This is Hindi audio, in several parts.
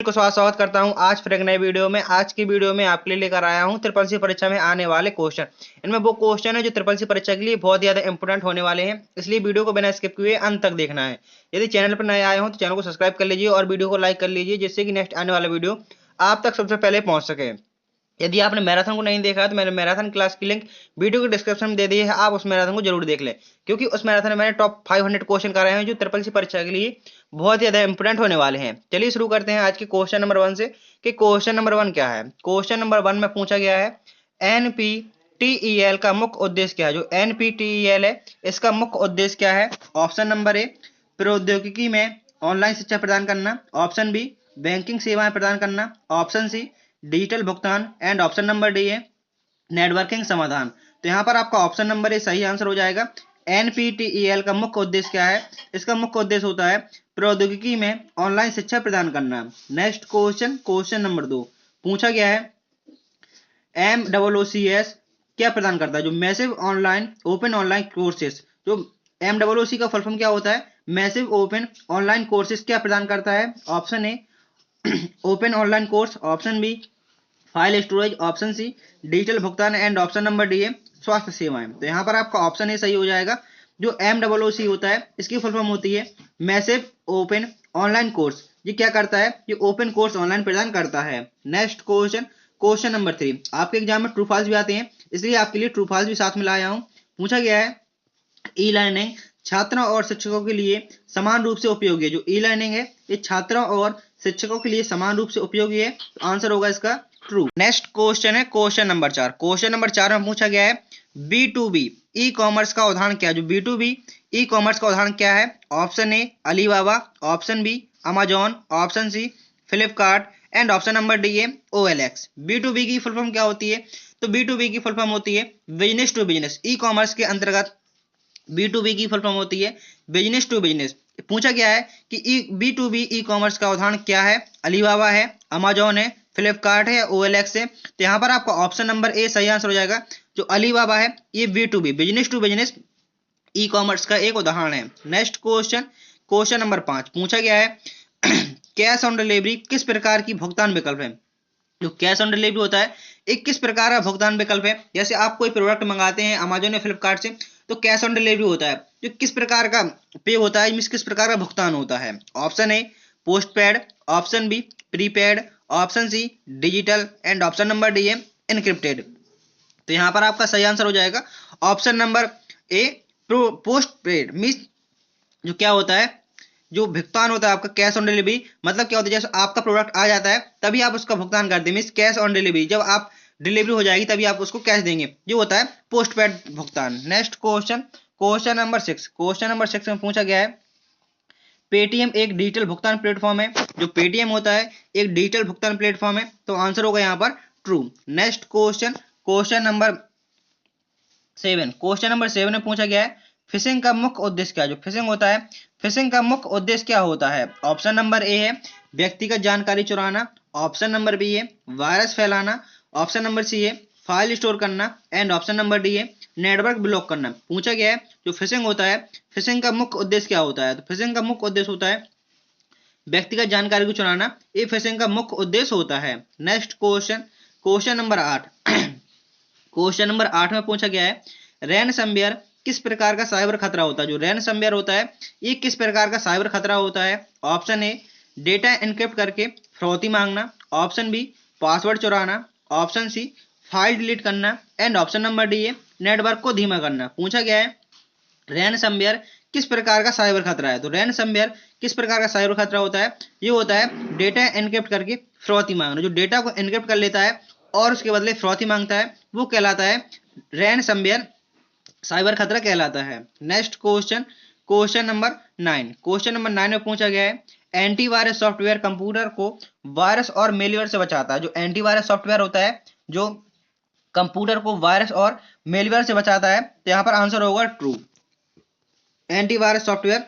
को स्वागत करता हूं आज फिर एक नए वीडियो में। आज की वीडियो में आपके लिए लेकर आया हूं ट्रिपल सी परीक्षा में आने वाले क्वेश्चन। इनमें वो क्वेश्चन है जो ट्रिपल सी परीक्षा के लिए बहुत ज्यादा इंपोर्टेंट होने वाले हैं, इसलिए वीडियो को बिना स्किप किए अंत तक देखना है। यदि चैनल पर नए आए हो तो चैनल को सब्सक्राइब कर लीजिए और वीडियो को लाइक कर लीजिए, जिससे कि नेक्स्ट आने वाला वीडियो आप तक सबसे पहले पहुंच सके। यदि आपने मैराथन को नहीं देखा है तो मैंने मैराथन क्लास की लिंक वीडियो के डिस्क्रिप्शन में दे दी है, आप उस मैराथन को जरूर देख लें, क्योंकि उस मैराथन में मैंने टॉप 500 क्वेश्चन कराए हैं जो ट्रिपल सी परीक्षा के लिए बहुत ज्यादा इंपोर्टेंट होने वाले हैं। चलिए शुरू करते हैं आज के क्वेश्चन नंबर 1 से कि क्वेश्चन नंबर 1 क्या है। क्वेश्चन नंबर 1 में पूछा गया है एनपीटीईएल का मुख्य उद्देश्य क्या है। जो एनपीटीईएल है इसका मुख्य उद्देश्य क्या है। ऑप्शन नंबर ए प्रौद्योगिकी में ऑनलाइन शिक्षा प्रदान करना, ऑप्शन बी बैंकिंग सेवाएं प्रदान करना, ऑप्शन सी डिजिटल भुगतान एंड ऑप्शन नंबर डी है नेटवर्किंग समाधान। तो यहाँ पर आपका ऑप्शन नंबर ए सही आंसर हो जाएगा। एनपीटीईएल का मुख्य उद्देश्य क्या है। इसका मुख्य उद्देश्य होता है प्रौद्योगिकी में ऑनलाइन शिक्षा प्रदान करना। नेक्स्ट क्वेश्चन, क्वेश्चन नंबर 2 पूछा गया है MOOCs क्या प्रदान करता है। जो massive online open online courses, जो MOOC का फुल फॉर्म क्या होता है, मैसिव ओपन ऑनलाइन कोर्सेस क्या प्रदान करता है। Option A open online course, option B file storage, option C digital भुगतान एंड ऑप्शन नंबर डी है स्वास्थ्य सेवाएं। तो यहाँ पर आपका ऑप्शन ए सही हो जाएगा। जो MOOC होता है इसकी फुल फॉर्म होती है मैसिव ओपन ऑनलाइन कोर्स। ये क्या करता है, ये ओपन कोर्स ऑनलाइन प्रदान करता है। नेक्स्ट क्वेश्चन, क्वेश्चन नंबर 3 आपके एग्जाम में ट्रू फॉल्स भी आते हैं, इसलिए आपके लिए ट्रू फॉल्स भी साथ में लाया हूं। पूछा गया है ई लर्निंग छात्रों और शिक्षकों के लिए समान रूप से उपयोगी है। जो ई लर्निंग है ये छात्रों और शिक्षकों के लिए समान रूप से उपयोगी है, तो आंसर होगा इसका ट्रू। नेक्स्ट क्वेश्चन है क्वेश्चन नंबर 4। क्वेश्चन नंबर 4 में पूछा गया है B2B ई कॉमर्स का उदाहरण क्या है। जो B2B ई कॉमर्स का उदाहरण क्या है। Option A Alibaba, option B Amazon, option C Flipkart and option number D है OLX। B2B की फुल फॉर्म क्या होती है। तो B2B की फुल फॉर्म होती है business to business. E commerce के अंतर्गत B2B की फुल फॉर्म होती है बिजनेस टू बिजनेस। पूछा गया है कि B2B ई कॉमर्स का उदाहरण क्या है। अलीबाबा है, अमेजॉन है, फ्लिपकार्ट है या OLX है। तो यहाँ पर आपका ऑप्शन नंबर ए सही आंसर हो जाएगा। जो अलीबाबा है ये B2B business to business e commerce का एक उदाहरण है। नेक्स्ट क्वेश्चन, क्वेश्चन नंबर 5 पूछा गया है कैश ऑन डिलीवरी किस प्रकार की भुगतान विकल्प है। जो कैश ऑन डिलीवरी होता है एक किस प्रकार का भुगतान विकल्प है। जैसे आप कोई प्रोडक्ट मंगाते हैं अमेजॉन या फ्लिपकार्ट से, तो कैश ऑन डिलीवरी होता है जो किस प्रकार का पे होता है, किस प्रकार का भुगतान होता है। Option A post paid, option B prepaid, option C digital and option number D है इनक्रिप्टेड। तो यहाँ पर आपका सही आंसर हो जाएगा option number A post paid. Means जो क्या होता है, जो भुगतान होता है आपका कैश ऑन डिलीवरी, मतलब क्या होता है जैसे आपका प्रोडक्ट आ जाता है तभी आप उसका भुगतान करते हैं। मीन्स कैश ऑन डिलीवरी, जब आप डिलीवरी हो जाएगी तभी आप उसको कैश देंगे, जो होता है पोस्ट पेड भुगतान। Next question, question number 6। Question number 6 में पूछा गया है पेटीएम एक डिजिटल भुगतान प्लेटफॉर्म है। जो पेटीएम होता है एक डिजिटल भुगतान प्लेटफॉर्म है, तो आंसर होगा यहाँ पर true. Next question, question number 7। Question number 7 में पूछा गया है फिशिंग का मुख्य उद्देश्य क्या है। जो फिशिंग होता है, फिशिंग का मुख्य उद्देश्य क्या होता है। ऑप्शन नंबर ए है व्यक्तिगत जानकारी चुराना, ऑप्शन नंबर बी है वायरस फैलाना, ऑप्शन नंबर सी है फाइल स्टोर करना एंड ऑप्शन नंबर डी है नेटवर्क ब्लॉक करना। पूछा गया है जो फिशिंग होता है, फिशिंग का मुख्य उद्देश्य क्या होता है। तो फिशिंग का मुख्य उद्देश्य होता है व्यक्तिगत जानकारी को चुराना, ये फिशिंग का मुख्य उद्देश्य होता है। Next question, question number 8। Question number 8 में पूछा गया है रैनसमवेयर किस प्रकार का साइबर खतरा होता है। जो रैनसमवेयर होता है ये किस प्रकार का साइबर खतरा होता है। ऑप्शन ए डेटा एनक्रिप्ट करके फिरौती मांगना, ऑप्शन बी पासवर्ड चुराना, ऑप्शन सी फाइल डिलीट करना एंड ऑप्शन नंबर डी है नेटवर्क को धीमा करना। पूछा गया है रैनसमवेयर किस प्रकार का साइबर खतरा है। तो रैनसमवेयर किस प्रकार का साइबर खतरा होता है, ये होता है डेटा एनक्रिप्ट करके फिरौती मांगना। जो डेटा को एनक्रिप्ट कर लेता है और उसके बदले फिरौती मांगता है वो कहलाता है रैनसमवेयर साइबर खतरा कहलाता है। Next question, question number 9। Question number 9 में पूछा गया है एंटीवायरस सॉफ्टवेयर कंप्यूटर को वायरस और मेलवेयर से बचाता है। जो एंटीवायरस सॉफ्टवेयर होता है जो कंप्यूटर को वायरस और मेलवेयर से बचाता है, तो यहाँ पर आंसर होगा ट्रू। एंटीवायरस सॉफ्टवेयर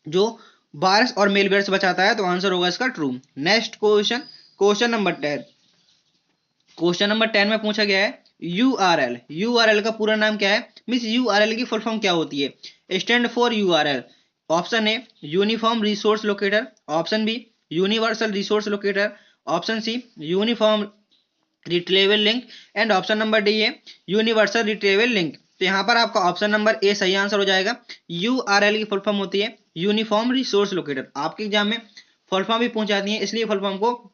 जो वायरस और मेलवेयर से बचाता है, तो आंसर होगा इसका true. Next question, question number 10। Question number 10 में पूछा गया है URL, URL का पूरा नाम क्या है। मीन्स URL की फुल फॉर्म क्या होती है। Stand for URL। Option A uniform resource locator, option B universal resource locator, option C uniform retrieval link and option number D है यूनिवर्सल रिट्रीवल लिंक। तो यहाँ पर आपका ऑप्शन नंबर ए सही आंसर हो जाएगा। यूआरएल की फुल फॉर्म होती है यूनिफॉर्म रिसोर्स लोकेटर। आपके एग्जाम में फुल फॉर्म भी पूछ जाती है, इसलिए फुल फॉर्म को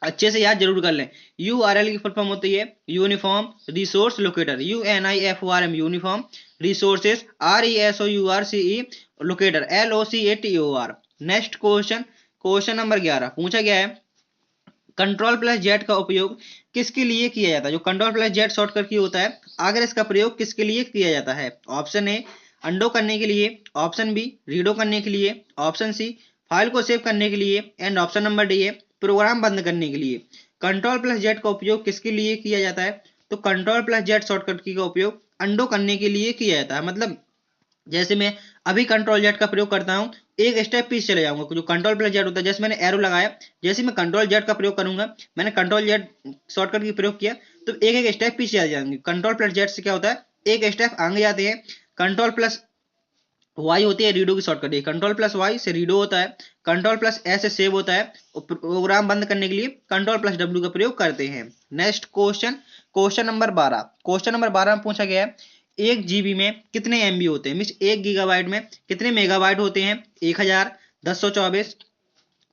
अच्छे से याद जरूर कर लें। यूआरएल की फुल फॉर्म होती है uniform resource locator, UNIFORM uniform resources, RESOURCE locator, LOCATOR। Next question, question number 11 पूछा गया है कंट्रोल प्लस जेड का उपयोग किसके लिए किया जाता है। जो कंट्रोल प्लस जेड शॉर्टकट की होता है, अगर इसका प्रयोग किसके लिए किया जाता है। ऑप्शन ए अंडो करने के लिए, ऑप्शन बी रीडो करने के लिए, ऑप्शन सी फाइल को सेव करने के लिए एंड ऑप्शन नंबर डी है प्रोग्राम बंद करने के लिए। कंट्रोल प्लस जेड का उपयोग किसके लिए किया जाता है। तो कंट्रोल प्लस जेड शॉर्टकट की का उपयोग अंडो करने के लिए किया जाता है। मतलब जैसे मैं अभी कंट्रोल जेड का प्रयोग करता हूं, एक स्टेप पीछे चले जाऊंगा। जो कंट्रोल प्लस जेड होता है, जैसे मैंने एरो लगाया, जैसे मैं कंट्रोल जेड का प्रयोग करूंगा, मैंने कंट्रोल जेड शॉर्टकट की प्रयोग किया, तो एक एक स्टेप पीछे आ जाएंगे। कंट्रोल प्लस जेड से क्या होता है, एक स्टेप आगे जाते हैं। कंट्रोल प्लस वाई होती है रीडो की शॉर्टकट, कंट्रोल प्लस वाई से रीडो होता है, कंट्रोल प्लस एस से सेव होता है, और प्रोग्राम बंद करने के लिए कंट्रोल प्लस डब्ल्यू का प्रयोग करते हैं। Next question, question number 12। Question number 12 में पूछा गया है 1 GB में कितने MB होते हैं, मीन्स 1 GB में कितने मेगाबाइट होते हैं। 1000, 1024,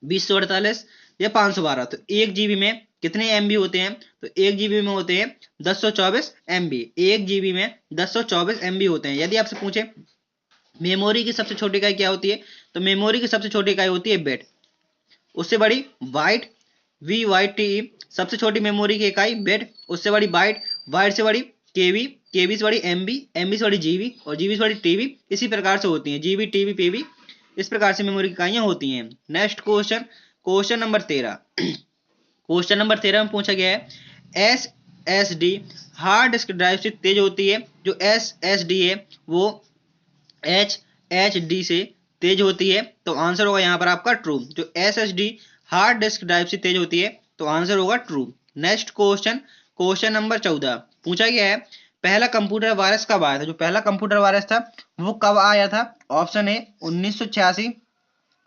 2048 या 512। तो 1 GB में कितने MB होते हैं। तो 1 GB में होते हैं 1024 MB। 1 GB में 1024 MB होते हैं। यदि आपसे पूछे मेमोरी की सबसे छोटी इकाई क्या होती है, तो मेमोरी की सबसे छोटी इकाई होती है बिट, उससे बड़ी बाइट, VYTE। सबसे छोटी मेमोरी की इकाई बिट, उससे बड़ी बाइट, बाइट से बड़ी केबी, केबी से बड़ी MB, MB से बड़ी GB और GB से बड़ी TB। इसी प्रकार से होती हैं GB, TB, PB, इस प्रकार से मेमोरी की इकाइयां होती हैं। Next question, question number 13। Question number 13 में पूछा गया है SSD हार्ड डिस्क ड्राइव से तेज होती है। जो SSD है वो HDD से तेज होती है, तो आंसर होगा यहाँ पर आपका ट्रू। जो SSD हार्ड डिस्क ड्राइव से तेज होती है, तो आंसर होगा true. Next question, question number 14 पूछा गया है पहला कंप्यूटर वायरस कब आया था। जो पहला कंप्यूटर वायरस था वो कब आया था। Option A 1986,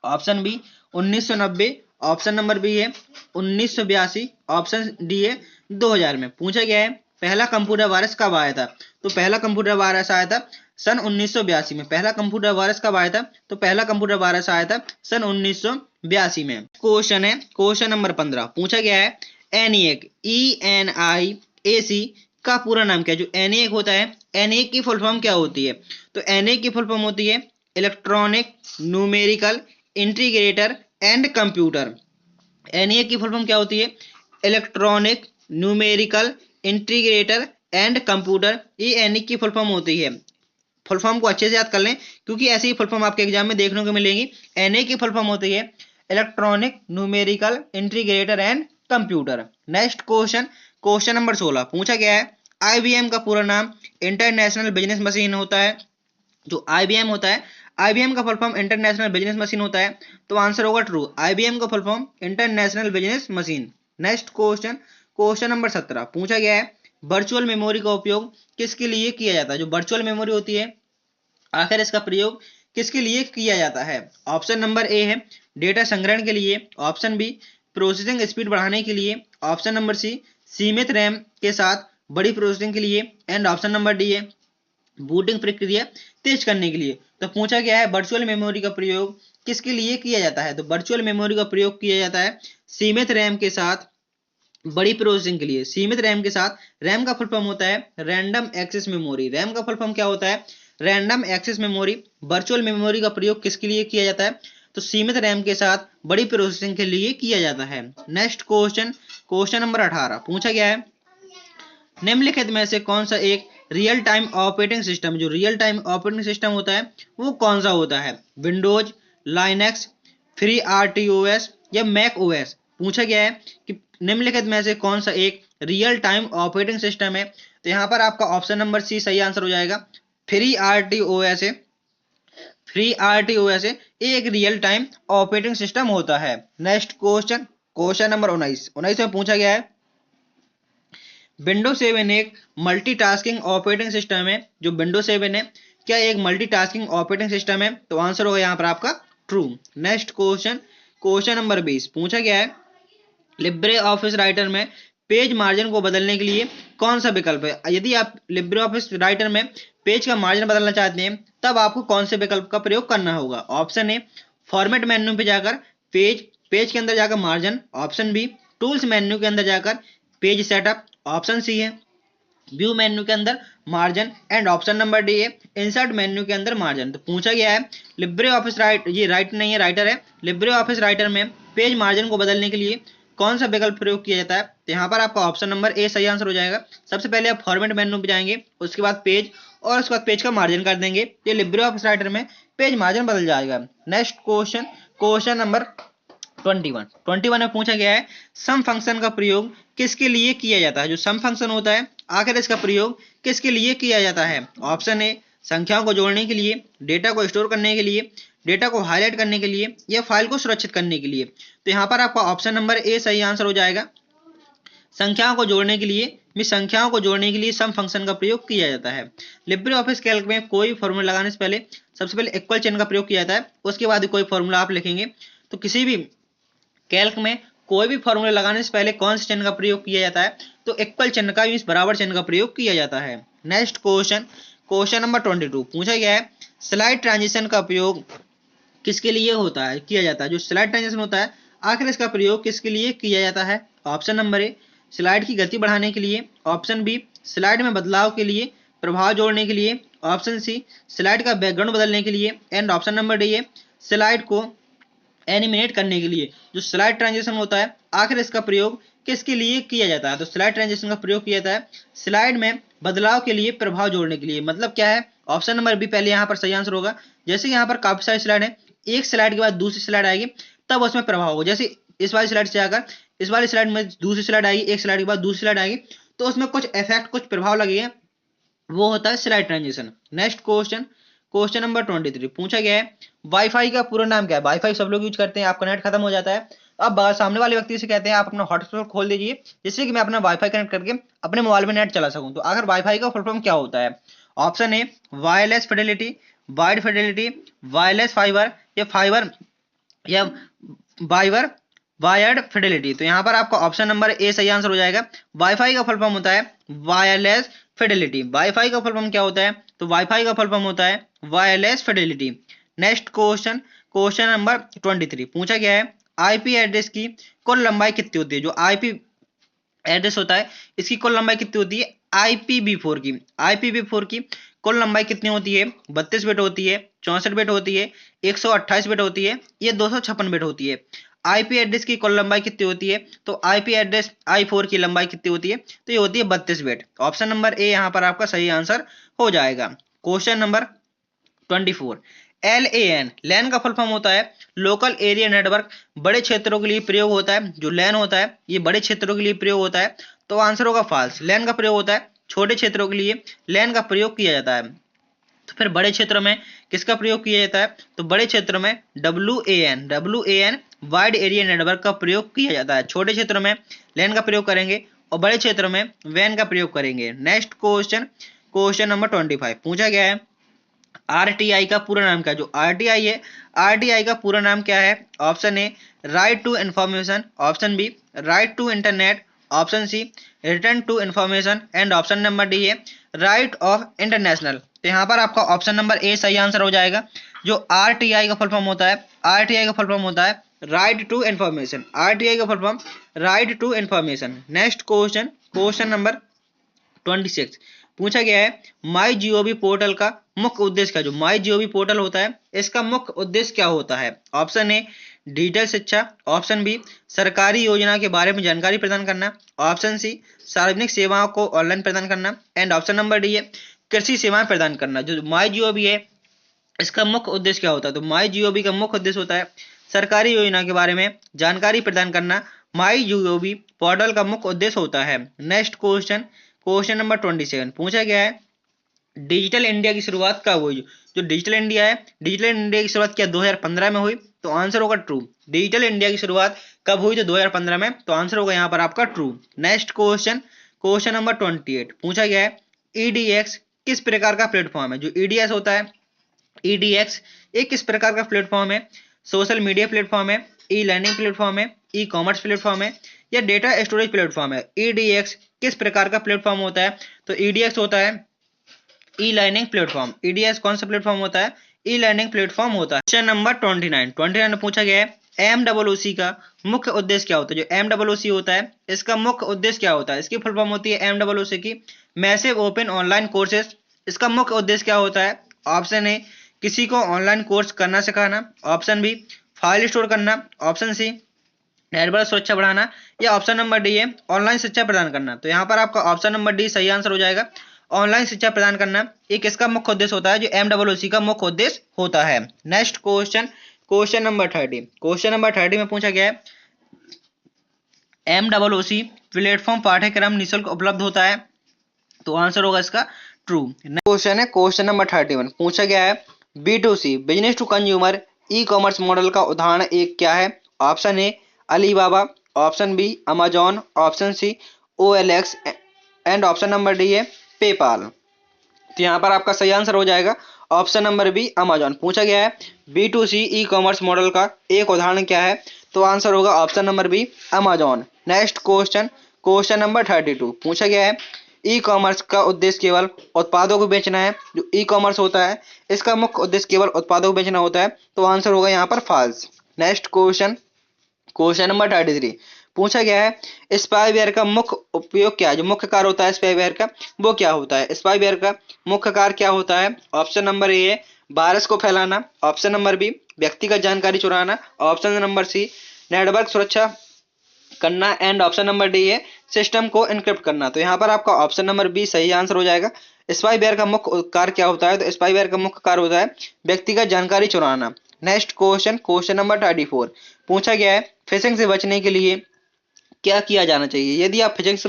option B 1990, option number B है 1982, ऑप्शन डी है 2000 में। पूछा गया है पहला कंप्यूटर वायरस कब आया था। तो पहला कंप्यूटर वायरस आया था सन 1982 में। पहला कंप्यूटर वायरस कब आया था, तो पहला कंप्यूटर वायरस आया था सन 1982 में। क्वेश्चन है क्वेश्चन नंबर 15 पूछा गया है ENIAC, ENIAC का पूरा नाम क्या है। जो ENIAC होता है, ENIAC की फुल फॉर्म क्या होती है। तो ENIAC की फुल फॉर्म होती है electronic numerical integrator and computer. ENIAC की फुल फॉर्म क्या होती है, electronic numerical integrator and computer. ये ENIAC की फुल फॉर्म होती है। फुल फॉर्म को अच्छे से याद कर लें, क्योंकि ऐसी ही फुल फॉर्म आपके एग्जाम में देखने को मिलेंगी। ENIAC की फुल फॉर्म होती है electronic numerical integrator and computer. Next question, question number 16 पूछा गया है IBM का पूरा नाम इंटरनेशनल बिजनेस मशीन होता है। जो IBM होता है, IBM का full form international business machine होता है, तो आंसर होगा ट्रू। IBM का full form international business machine. Next question, question number 17 पूछा गया है वर्चुअल मेमोरी का उपयोग किसके लिए किया जाता है। जो वर्चुअल मेमोरी होती है, आखिर इसका प्रयोग किसके लिए किया जाता है। ऑप्शन नंबर ए है डेटा संग्रहण के लिए, ऑप्शन बी प्रोसेसिंग स्पीड बढ़ाने के लिए, ऑप्शन नंबर सी सीमित रैम के साथ बड़ी प्रोसेसिंग के लिए एंड ऑप्शन नंबर डी है बूटिंग प्रक्रिया तेज करने के लिए। तो पूछा गया है वर्चुअल मेमोरी का प्रयोग किसके लिए किया जाता है। तो वर्चुअल मेमोरी का प्रयोग किया जाता है सीमित रैम के साथ बड़ी प्रोसेसिंग के लिए। सीमित रैम के साथ, रैम का फुल फॉर्म होता है रैंडम एक्सेस मेमोरी। रैम का फुल फॉर्म क्या होता है, random access memory. Virtual memory का प्रयोग किसके लिए किया जाता है, तो सीमित रैम के साथ बड़ी प्रोसेसिंग के लिए किया जाता है। नेक्स्ट क्वेश्चन, क्वेश्चन नंबर 18 पूछा गया है निम्नलिखित में से कौन सा एक रियल टाइम ऑपरेटिंग सिस्टम। जो रियल टाइम ऑपरेटिंग सिस्टम होता है वो कौन सा होता है, विंडोज, लाइनक्स, FreeRTOS या मैक OS। पूछा गया है कि निम्नलिखित में से कौन सा एक रियल टाइम ऑपरेटिंग सिस्टम है। तो यहाँ पर आपका ऑप्शन नंबर सी सही आंसर हो जाएगा। FreeRTOS है, FreeRTOS है, एक रियल टाइम ऑपरेटिंग सिस्टम होता है। नेक्स्ट क्वेश्चन, क्वेश्चन नंबर 19 में पूछा गया है विंडोज 7 एक मल्टीटास्किंग ऑपरेटिंग सिस्टम है। जो विंडोज 7 है क्या एक मल्टीटास्किंग ऑपरेटिंग सिस्टम है, तो आंसर होगा यहाँ पर आपका true. Next question, question number 20 पूछा गया है लिब्रे ऑफिस राइटर में पेज मार्जिन को बदलने के लिए कौन सा विकल्प है। यदि आप लिब्रे ऑफिस राइटर में पेज का मार्जिन बदलना चाहते हैं तब आपको कौन से विकल्प का प्रयोग करना होगा। ऑप्शन ए फॉर्मेट मेन्यू पे जाकर पेज पेज के अंदर जाकर margin. Option B tools menu के अंदर जाकर पेज सेटअप। ऑप्शन सी है व्यू मेन्यू के अंदर margin and option number D है इंसर्ट मेन्यू के अंदर मार्जिन। तो पूछा गया है लिब्रे ऑफिस ये राइट नहीं है, राइटर है। लिब्रे ऑफिस राइटर में पेज मार्जिन को बदलने के लिए कौन सा विकल्प प्रयोग किया जाता है। तो यहाँ पर आपका ऑप्शन नंबर ए सही आंसर हो जाएगा। सबसे पहले आप फॉर्मेट मेन्यू पे जाएंगे, उसके बाद पेज और उसके बाद पेज का मार्जिन कर देंगे। ये लिब्रे ऑफिस राइटर में पेज मार्जिन बदल जाएगा। नेक्स्ट क्वेश्चन, क्वेश्चन नंबर 21 में पूछा गया है सम फंक्शन का प्रयोग किसके लिए किया जाता है। जो सम फंक्शन होता है आखिर इसका प्रयोग किसके लिए किया जाता है। ऑप्शन ए संख्याओं को जोड़ने के लिए, डेटा को स्टोर करने के लिए, डेटा को हाईलाइट करने के लिए या फाइल को सुरक्षित करने के लिए। तो यहाँ पर आपका ऑप्शन नंबर ए सही आंसर हो जाएगा। संख्याओं को जोड़ने के लिए संख्याओं को जोड़ने के लिए सम फंक्शन का प्रयोग किया जाता है। लिब्रे ऑफिस कैल्क में कोई फॉर्मूला लगाने से पहले सबसे पहले इक्वल चिन्ह का प्रयोग किया जाता है, उसके बाद कोई फॉर्मूला आप लिखेंगे। तो किसी भी कैल्क में कोई भी फॉर्मूला लगाने से पहले कौन से चिन्ह का प्रयोग किया जाता है, तो इक्वल चिन्ह का मींस बराबर चिन्ह का प्रयोग किया जाता है। नेक्स्ट क्वेश्चन, क्वेश्चन नंबर 22 पूछा गया है स्लाइड ट्रांजिशन का प्रयोग किसके लिए होता है, किया जाता है। जो स्लाइड ट्रांजिशन होता है आखिर इसका प्रयोग किसके लिए किया जाता है। ऑप्शन नंबर ए स्लाइड की गति बढ़ाने के लिए। ऑप्शन बी स्लाइड में बदलाव के लिए, प्रभाव जोड़ने के लिए। ऑप्शन सी स्लाइड का बैकग्राउंड बदलने के लिए एंड ऑप्शन नंबर डी है स्लाइड को एनिमेट करने के लिए। जो स्लाइड ट्रांजिशन होता है आखिर इसका प्रयोग किसके लिए किया जाता है। तो स्लाइड ट्रांजिशन का प्रयोग किया जाता है स्लाइड में बदलाव के लिए, प्रभाव जोड़ने के लिए। मतलब क्या है, ऑप्शन नंबर बी पहले यहाँ पर सही आंसर होगा। जैसे यहाँ पर काफी सारी स्लाइड है, एक स्लाइड के बाद दूसरी स्लाइड आएगी तब उसमें प्रभाव होगा। जैसे इस वाली स्लाइड से आकर इस वाली स्लाइड में दूसरी स्लाइड आएगी, एक स्लाइड के बाद दूसरी स्लाइड आएगी तो उसमें कुछ इफेक्ट, कुछ प्रभाव लगेगा, वो होता है slide transition. Next question, question number 23 पूछा गया है वाईफाई का पूरा नाम क्या है। वाईफाई सब लोग यूज करते हैं, आपका नेट खत्म हो जाता है, अब सामने वाले व्यक्ति से कहते हैं आप अपना हॉटस्पॉट खोल दीजिए जिससे कि मैं अपना वाईफाई कनेक्ट करके अपने मोबाइल में नेट चला सकूं। तो आखिर वाईफाई का फुल फॉर्म क्या होता है। ऑप्शन ए wireless Fidelity, wide Fidelity, wireless fibre या फाइबर या वाइबर वायर्ड फिडेलिटी। तो यहाँ पर आपका ऑप्शन नंबर ए सही आंसर हो जाएगा। वाईफाई का फुल फॉर्म होता है वायरलेस फिडेलिटी। वाईफाई का फुल फॉर्म क्या होता है, तो वाईफाई का फुल फॉर्म होता है wireless Fidelity. Next question, question number 23 पूछा गया है आईपी एड्रेस की कुल लंबाई कितनी होती है। जो आईपी एड्रेस होता है इसकी कुल लंबाई कितनी होती है IPv4 की। IPv4 की कुल लंबाई कितनी होती है, 32 बिट होती है, 64 बिट होती है, 128 बिट होती है, ये 256 बिट होती है। आईपी एड्रेस की कुल लंबाई कितनी होती है, तो आईपी एड्रेस I4 की लंबाई कितनी होती है, तो ये होती है 32 बिट। ऑप्शन नंबर ए यहाँ पर आपका सही आंसर हो जाएगा। क्वेश्चन नंबर 24 LAN, लैन का फुल फॉर्म होता है लोकल एरिया नेटवर्क। बड़े क्षेत्रों के लिए प्रयोग होता है। जो लैन होता है ये बड़े क्षेत्रों के लिए प्रयोग होता है, तो आंसर होगा फॉल्स। लैन का प्रयोग होता है छोटे क्षेत्रों के लिए, लैन का प्रयोग किया जाता है। तो फिर बड़े क्षेत्रों में किसका प्रयोग किया जाता है, तो बड़े क्षेत्रों में WAN वाइड एरिया नेटवर्क का प्रयोग किया जाता है। छोटे क्षेत्रों में लैन का प्रयोग करेंगे और बड़े क्षेत्रों में वैन का प्रयोग करेंगे। नेक्स्ट क्वेश्चन, क्वेश्चन नंबर 25 पूछा गया है RTI का पूरा नाम क्या है। जो RTI है, RTI का पूरा नाम क्या है। Option A right to information, option B right to internet, option C return to information and option number D है राइट ऑफ इंटरनेशनल। तो यहाँ पर आपका ऑप्शन नंबर ए सही आंसर हो जाएगा। जो RTI का फुल फॉर्म होता है, RTI का फुल फॉर्म होता है राइट टू इंफॉर्मेशन। RTI का full form right to information. Next question, question number 26 पूछा गया है माई जीओवी पोर्टल का मुख्य उद्देश्य क्या। जो माई जीओवी पोर्टल होता है इसका मुख्य उद्देश्य क्या होता है। ऑप्शन ए डिजिटल शिक्षा, ऑप्शन बी सरकारी योजना के बारे में जानकारी प्रदान करना, ऑप्शन सी सार्वजनिक सेवाओं को ऑनलाइन प्रदान करना एंड ऑप्शन नंबर डी है कृषि सेवाएं प्रदान करना। जो माई जीओवी है इसका मुख्य उद्देश्य क्या होता है, तो माई जीओवी का मुख्य उद्देश्य होता है सरकारी योजना के बारे में जानकारी प्रदान करना। माई जीओवी पोर्टल का मुख्य उद्देश्य होता है। नेक्स्ट क्वेश्चन, क्वेश्चन नंबर 27 पूछा गया है डिजिटल इंडिया की शुरुआत कब हुई। जो डिजिटल इंडिया है, डिजिटल इंडिया की शुरुआत क्या 2015 में हुई, तो आंसर होगा ट्रू। डिजिटल इंडिया की शुरुआत कब हुई, तो 2015 में, तो आंसर होगा यहाँ पर आपका true. Next question, question number 28 पूछा गया है EDX किस प्रकार का प्लेटफॉर्म है। जो EDX होता है, EDX एक किस प्रकार का प्लेटफॉर्म है, सोशल मीडिया प्लेटफॉर्म है, ई लर्निंग प्लेटफॉर्म है, ई कॉमर्स प्लेटफॉर्म है, या डेटा स्टोरेज प्लेटफॉर्म है। ईडीएक्स किस प्रकार का प्लेटफॉर्म होता है? तो ईडीएक्स होता है ई लर्निंग प्लेटफॉर्म। ईडीएस कौन सा प्लेटफॉर्म होता है? ई लर्निंग प्लेटफॉर्म होता है। क्वेश्चन नंबर 29 में पूछा गया है एमडब्ल्यूसी का मुख्य उद्देश्य क्या होता है? जो एमडब्ल्यूसी होता है इसका मुख्य उद्देश्य क्या होता है? इसकी फुल फॉर्म होती है एमडब्ल्यूसी की मैसिव ओपन ऑनलाइन कोर्सेज। इसका मुख्य उद्देश्य क्या होता है? ऑप्शन ए किसी को ऑनलाइन कोर्स करना सिखाना, ऑप्शन बी फाइल स्टोर करना, ऑप्शन सी नेटवर्क सुरक्षा बढ़ाना, या ऑप्शन नंबर डी है ऑनलाइन शिक्षा प्रदान करना। तो यहाँ पर आपका ऑप्शन नंबर डी सही आंसर हो जाएगा। ऑनलाइन शिक्षा प्रदान करना एक इसका मुख्य उद्देश्य होता है, जो एमडब्ल्यूसी का मुख्य उद्देश्य होता है। Next question, question number 30। Question number 30 में पूछा गया है एमडब्ल्यूसी प्लेटफॉर्म पाठ्यक्रम निःशुल्क उपलब्ध होता है। तो आंसर होगा इसका ट्रू। क्वेश्चन है क्वेश्चन नंबर 31। पूछा गया है B2C business to consumer e commerce model का उदाहरण एक क्या है? Option A Alibaba, option B Amazon, option C OLX and option number D है पेपाल। तो यहाँ पर आपका सही आंसर हो जाएगा ऑप्शन नंबर बी अमेजॉन। पूछा गया है B2C ई कॉमर्स मॉडल का एक उदाहरण क्या है? तो आंसर होगा option number B Amazon. Next question, question number 32। पूछा गया है ई कॉमर्स का उद्देश्य केवल उत्पादों को बेचना है। जो ई कॉमर्स होता है इसका मुख्य उद्देश्य केवल उत्पादों को बेचना होता है। तो आंसर होगा यहाँ पर false. Next question, question number 33। पूछा गया है स्पाईवेयर का मुख्य उपयोग क्या है? जो मुख्य कार्य होता है स्पाईवेयर का वो क्या होता है? स्पाईवेयर का मुख्य कार्य क्या होता है? ऑप्शन नंबर ए है वायरस को फैलाना, ऑप्शन नंबर बी व्यक्तिगत जानकारी चुराना, ऑप्शन नंबर सी नेटवर्क सुरक्षा करना, एंड ऑप्शन नंबर डी है सिस्टम को एन्क्रिप्ट करना। तो यहाँ पर आपका ऑप्शन नंबर बी सही आंसर हो जाएगा। स्पाईवेयर का मुख्य कार्य क्या होता है? तो स्पाईवेयर का मुख्य कार्य होता है व्यक्तिगत जानकारी चुराना। Next question, question number 34। पूछा गया है फिशिंग से बचने के लिए क्या किया जाना चाहिए? यदि आप फिशिंग से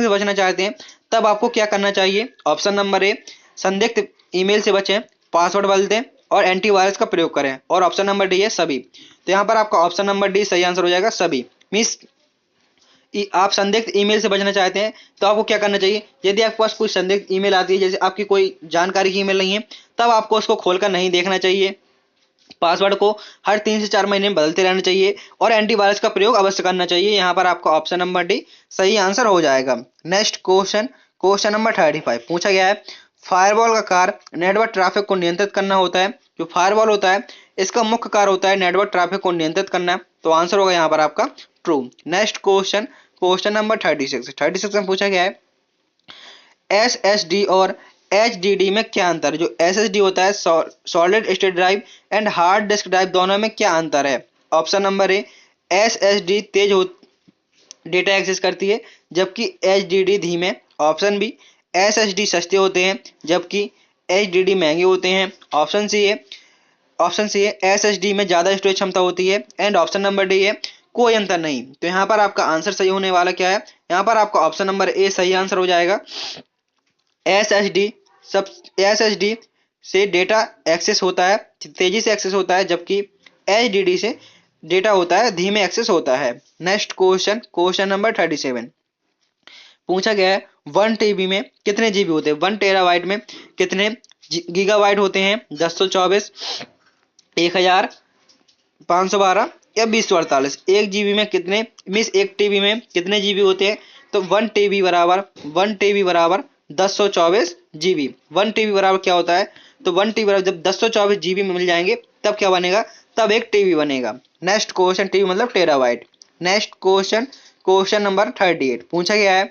बचना चाहते हैं तब आपको क्या करना चाहिए? ऑप्शन नंबर ए संदिग्ध ईमेल से बचें, पासवर्ड बदलें और एंटीवायरस का प्रयोग करें, और ऑप्शन नंबर डी है सभी। तो यहाँ पर आपका ऑप्शन नंबर डी सही आंसर हो जाएगा सभी। मीन्स आप संदिग्ध ईमेल से बचना चाहते हैं तो आपको क्या करना चाहिए? यदि आपके पास कोई संदिग्ध ईमेल आती है, जैसे आपकी कोई जानकारी की ईमेल नहीं है, तब आपको उसको खोलकर नहीं देखना चाहिए। पासवर्ड को हर 3 से 4 महीने में बदलते रहना चाहिए और एंटीवायरस का प्रयोग अवश्य करना चाहिए। यहाँ पर आपका ऑप्शन नंबर डी सही आंसर हो जाएगा। Next question, question number 35। पूछा गया है फायरवॉल का कार्य नेटवर्क ट्रैफिक को नियंत्रित करना होता है। जो फायरवॉल होता है इसका मुख्य कार्य होता है नेटवर्क ट्रैफिक को नियंत्रित करना। तो आंसर होगा यहाँ पर आपका true. Next question, question number 36 में पूछा गया है SSD और HDD में क्या अंतर है? जो SSD होता है solid state drive and hard disk drive, दोनों में क्या अंतर है? ऑप्शन नंबर ए SSD तेज डेटा एक्सेस करती है जबकि HDD धीमे। ऑप्शन बी SSD सस्ते होते हैं जबकि HDD महंगे होते हैं। ऑप्शन सी है SSD में ज्यादा स्टोरेज क्षमता होती है, एंड ऑप्शन नंबर डी है कोई अंतर नहीं। तो यहाँ पर आपका आंसर सही होने वाला क्या है? यहाँ पर आपका ऑप्शन नंबर ए सही आंसर हो जाएगा। SSD से डेटा एक्सेस होता है, तेजी से एक्सेस होता है, जबकि HDD से डेटा होता है धीमे एक्सेस होता है। Next question, question number 37। पूछा गया है 1 TB में कितने जीबी होते हैं? 1 टेराबाइट में कितने गीगाबाइट होते हैं? 1024, 1512 या 2048? 1 GB में कितने मीन्स 1 TB में कितने जीबी होते हैं? तो 1 TB बराबर 1024 GB। 1 TB बराबर क्या होता है? तो 1 TB बराबर जब 1024 GB में मिल जाएंगे तब क्या बनेगा? तब 1 TB बनेगा। नेक्स्ट क्वेश्चन, TB मतलब terabyte. Next question, question number 38। पूछा गया है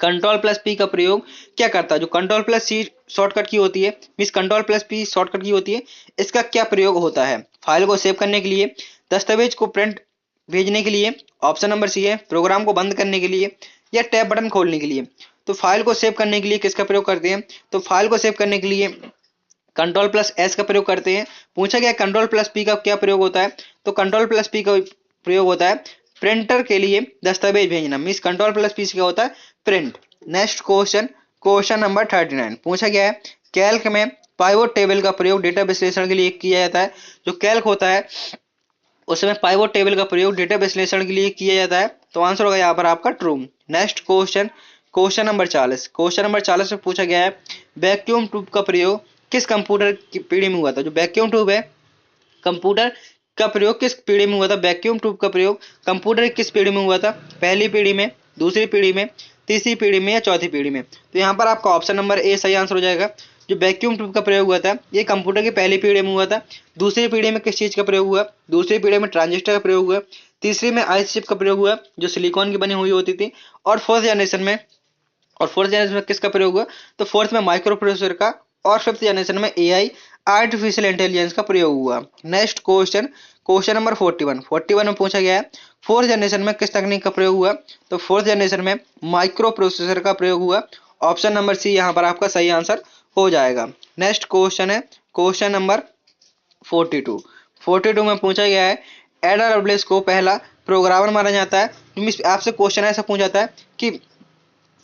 कंट्रोल प्लस पी का प्रयोग क्या करता है? जो कंट्रोल प्लस सी शॉर्टकट की होती है, means control plus P shortcut की होती है, इसका क्या प्रयोग होता है? फाइल को सेव करने के लिए, दस्तावेज को प्रिंट भेजने के लिए, ऑप्शन नंबर सी है प्रोग्राम को बंद करने के लिए, या टैब बटन खोलने के लिए। तो फाइल को सेव करने के लिए किसका प्रयोग करते हैं? तो फाइल को सेव करने के लिए कंट्रोल प्लस एस का प्रयोग करते हैं। पूछा गया कंट्रोल प्लस पी का क्या प्रयोग होता है? तो कंट्रोल प्लस पी का प्रयोग होता है प्रिंटर के लिए दस्तावेज भेजना, मीन्स कंट्रोल प्लस पी क्या होता है? Print. Next question, question number 39। पूछा गया है कैल्क में पाइवोट टेबल का प्रयोग डेटा विश्लेषण के लिए किया जाता है। जो कैल्क होता है उसमें पाइवोट टेबल का प्रयोग डेटा विश्लेषण के लिए किया जाता है। तो आंसर होगा यहाँ पर आपका true. Next question, question number 40। Question number 40 में पूछा गया है वैक्यूम ट्यूब का प्रयोग किस कंप्यूटर की पीढ़ी में हुआ था? जो वैक्यूम ट्यूब है कंप्यूटर का प्रयोग किस पीढ़ी में हुआ था? वैक्यूम ट्यूब का प्रयोग कंप्यूटर किस पीढ़ी में हुआ था? पहली पीढ़ी में, दूसरी पीढ़ी में, तीसरी पीढ़ी में या चौथी पीढ़ी में? तो यहाँ पर आपका ऑप्शन नंबर ए सही आंसर हो जाएगा। जो वैक्यूम ट्यूब का प्रयोग हुआ था ये कंप्यूटर की पहली पीढ़ी में हुआ था। दूसरी पीढ़ी में किस चीज का प्रयोग हुआ? दूसरी पीढ़ी में ट्रांजिस्टर का प्रयोग हुआ। तीसरी में आइस चिप का प्रयोग हुआ जो सिलिकॉन की बनी हुई होती थी। और फोर्थ जनरेशन में किसका प्रयोग हुआ? तो फोर्थ में माइक्रो प्रोसेसर का। और फिफ्थ जनरेशन में एआई आर्टिफिशियल इंटेलिजेंस का प्रयोग हुआ। नेक्स्ट क्वेश्चन, क्वेश्चन नंबर 41 में पूछा गया है फोर्थ जनरेशन में किस तकनीक का प्रयोग हुआ? तो फोर्थ जनरेशन में माइक्रो प्रोसेसर का प्रयोग हुआ। ऑप्शन नंबर सी यहाँ पर आपका सही आंसर हो जाएगा। नेक्स्ट क्वेश्चन है क्वेश्चन नंबर 42 में पूछा गया है एडा लवलेस को पहला प्रोग्रामर माना जाता है। आपसे क्वेश्चन ऐसा पूछा जाता है कि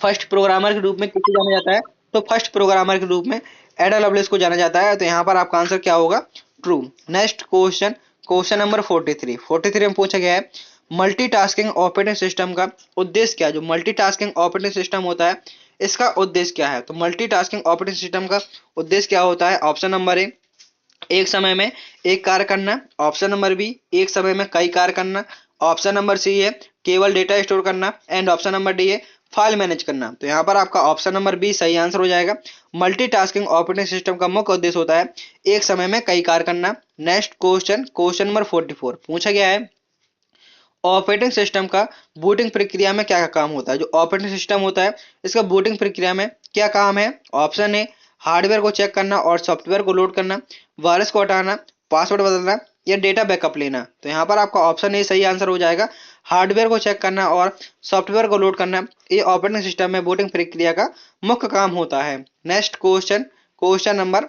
फर्स्ट प्रोग्रामर के रूप में किसे जाना जाता है? तो फर्स्ट प्रोग्रामर के रूप में एडा लवलेस को जाना जाता है। तो यहाँ पर आपका आंसर क्या होगा? True. Next question, question number 43 में पूछा गया है मल्टीटास्किंग ऑपरेटिंग सिस्टम का उद्देश्य क्या है? जो मल्टीटास्किंग ऑपरेटिंग सिस्टम होता है इसका उद्देश्य क्या है? तो मल्टीटास्किंग ऑपरेटिंग सिस्टम का उद्देश्य क्या होता है? ऑप्शन नंबर ए एक समय में एक कार्य करना। ऑप्शन नंबर बी एक समय में कई कार्य करना। ऑप्शन नंबर सी है केवल डेटा स्टोर करना। एंड ऑप्शन नंबर डी है फाइल मैनेज करना। तो यहाँ पर आपका ऑप्शन नंबर बी सही आंसर हो जाएगा। मल्टीटास्किंग ऑपरेटिंग सिस्टम का मुख्य उद्देश्य होता है एक समय में कई कार्य करना। नेक्स्ट क्वेश्चन, क्वेश्चन नंबर 44 पूछा गया है ऑपरेटिंग सिस्टम का बूटिंग प्रक्रिया में क्या क्या काम होता है? जो ऑपरेटिंग सिस्टम होता है इसका बूटिंग प्रक्रिया में क्या काम है? ऑप्शन ए हार्डवेयर को चेक करना और सॉफ्टवेयर को लोड करना, वायरस को हटाना, पासवर्ड बदलना या डेटा बैकअप लेना। तो यहाँ पर आपका ऑप्शन ए सही आंसर हो जाएगा। हार्डवेयर को चेक करना और सॉफ्टवेयर को लोड करना ये ऑपरेटिंग सिस्टम में बूटिंग प्रक्रिया का मुख्य काम होता है। नेक्स्ट क्वेश्चन, क्वेश्चन नंबर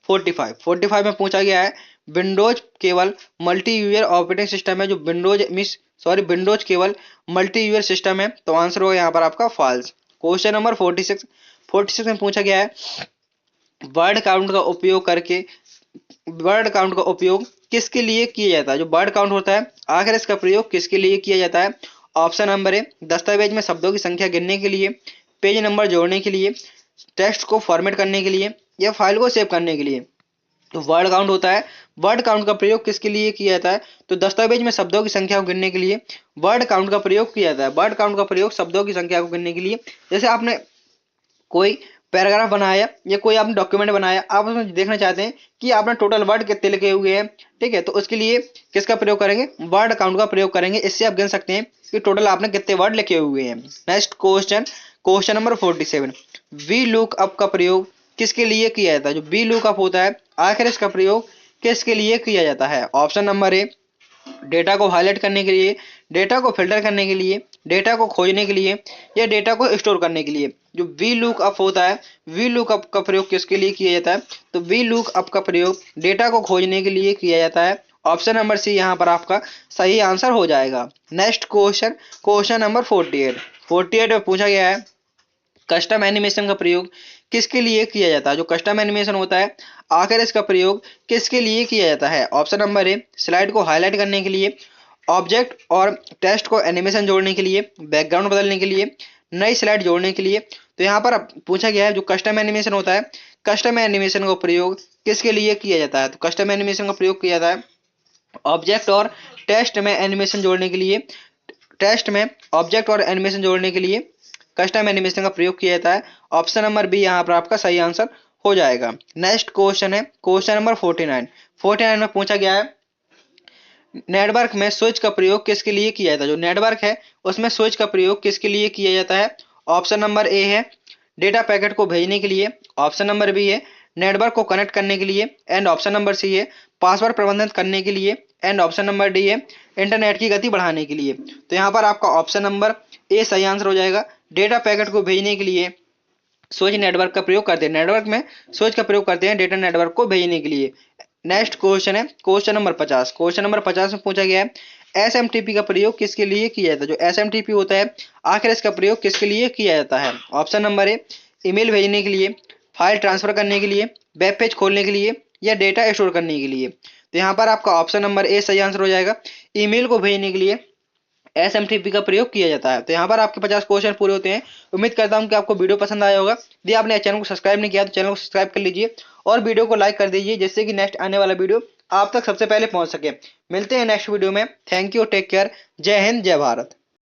45 में पूछा गया है विंडोज केवल मल्टी यूजर ऑपरेटिंग सिस्टम है। जो विंडोज केवल मल्टी यूजर सिस्टम है। तो आंसर होगा यहाँ पर आपका फॉल्स। क्वेश्चन नंबर 46 में पूछा गया है वर्ड काउंट का उपयोग किसके लिए किया जाता है? जो वर्ड काउंट होता है आखिर इसका प्रयोग किसके लिए किया जाता है? ऑप्शन नंबर ए दस्तावेज में शब्दों की संख्या गिनने के लिए, पेज नंबर जोड़ने के लिए, टेक्स्ट को फॉर्मेट करने के लिए या फाइल को सेव करने के लिए। तो वर्ड काउंट होता है, वर्ड काउंट का प्रयोग किसके लिए किया जाता है? तो दस्तावेज में शब्दों की संख्या को गिनने के लिए वर्ड काउंट का प्रयोग किया जाता है। वर्ड काउंट का प्रयोग शब्दों की संख्या को गिनने के लिए, जैसे आपने कोई पैराग्राफ बनाया या कोई आपने डॉक्यूमेंट बनाया, आप उसमें देखना चाहते हैं कि आपने टोटल वर्ड कितने लिखे हुए हैं, ठीक है, तो उसके लिए किसका प्रयोग करेंगे? वर्ड काउंट का प्रयोग करेंगे। इससे आप गिन सकते हैं कि टोटल आपने कितने वर्ड लिखे हुए हैं। Next question, question number 47 V look up का प्रयोग किसके लिए किया जाता है? जो वी लुक अप होता है आखिर इसका प्रयोग किसके लिए किया जाता है? ऑप्शन नंबर ए डेटा को हाईलाइट करने के लिए, डेटा को फिल्टर करने के लिए, डेटा को खोजने के लिए या डेटा को स्टोर करने के लिए। जो वी लुक अप होता है, वी लुक अप का प्रयोग किसके लिए किया जाता है? तो वी लुक अप का प्रयोग डेटा को खोजने के लिए किया जाता है। ऑप्शन नंबर सी यहाँ पर आपका सही आंसर हो जाएगा। नेक्स्ट क्वेश्चन, क्वेश्चन नंबर 48 में पूछा गया है कस्टम एनिमेशन का प्रयोग किसके लिए किया जाता है? जो कस्टम एनिमेशन होता है आखिर इसका प्रयोग किसके लिए किया जाता है? ऑप्शन नंबर ए स्लाइड को हाईलाइट करने के लिए, ऑब्जेक्ट और टेक्स्ट को एनिमेशन जोड़ने के लिए, बैकग्राउंड बदलने के लिए, नई स्लाइड जोड़ने के लिए। तो यहाँ पर पूछा गया है जो कस्टम एनिमेशन होता है, कस्टम एनिमेशन का प्रयोग किसके लिए किया जाता है? तो कस्टम एनिमेशन का प्रयोग किया जाता है ऑब्जेक्ट और टेक्स्ट में एनिमेशन जोड़ने के लिए, टेक्स्ट में ऑब्जेक्ट और एनिमेशन जोड़ने के लिए कस्टम एनिमेशन का प्रयोग किया जाता है। ऑप्शन नंबर बी यहाँ पर आपका सही आंसर हो जाएगा। नेक्स्ट क्वेश्चन है क्वेश्चन नंबर 49 में पूछा गया है नेटवर्क में स्विच का प्रयोग किसके लिए किया जाता है? जो नेटवर्क है उसमें स्विच का प्रयोग किसके लिए किया जाता है? ऑप्शन नंबर ए है डेटा पैकेट को भेजने के लिए, ऑप्शन नंबर बी है नेटवर्क को कनेक्ट करने के लिए, एंड ऑप्शन नंबर सी है पासवर्ड प्रबंधन करने के लिए, एंड ऑप्शन नंबर डी है इंटरनेट की गति बढ़ाने के लिए। तो यहाँ पर आपका ऑप्शन नंबर ए सही आंसर हो जाएगा। डेटा पैकेट को भेजने के लिए स्विच नेटवर्क का प्रयोग करते हैं, नेटवर्क में स्विच का प्रयोग करते हैं डेटा नेटवर्क को भेजने के लिए। नेक्स्ट क्वेश्चन है क्वेश्चन नंबर 50 में पूछा गया है एसएमटीपी का प्रयोग किसके लिए किया जाता है? जो एसएमटीपी होता है आखिर इसका प्रयोग किसके लिए किया जाता है? ऑप्शन नंबर ए ईमेल भेजने के लिए, फाइल ट्रांसफर करने के लिए, वेब पेज खोलने के लिए या डेटा स्टोर करने के लिए। तो यहाँ पर आपका ऑप्शन नंबर ए सही आंसर हो जाएगा। ईमेल को भेजने के लिए एसएमटीपी का प्रयोग किया जाता है। तो यहाँ पर आपके 50 क्वेश्चन पूरे होते हैं। उम्मीद करता हूँ कि आपको वीडियो पसंद आया होगा। यदि आपने चैनल को सब्सक्राइब नहीं किया तो चैनल को सब्सक्राइब कर लीजिए और वीडियो को लाइक कर दीजिए जिससे कि नेक्स्ट आने वाला वीडियो आप तक सबसे पहले पहुंच सके। मिलते हैं नेक्स्ट वीडियो में। थैंक यू, टेक केयर, जय हिंद, जय भारत।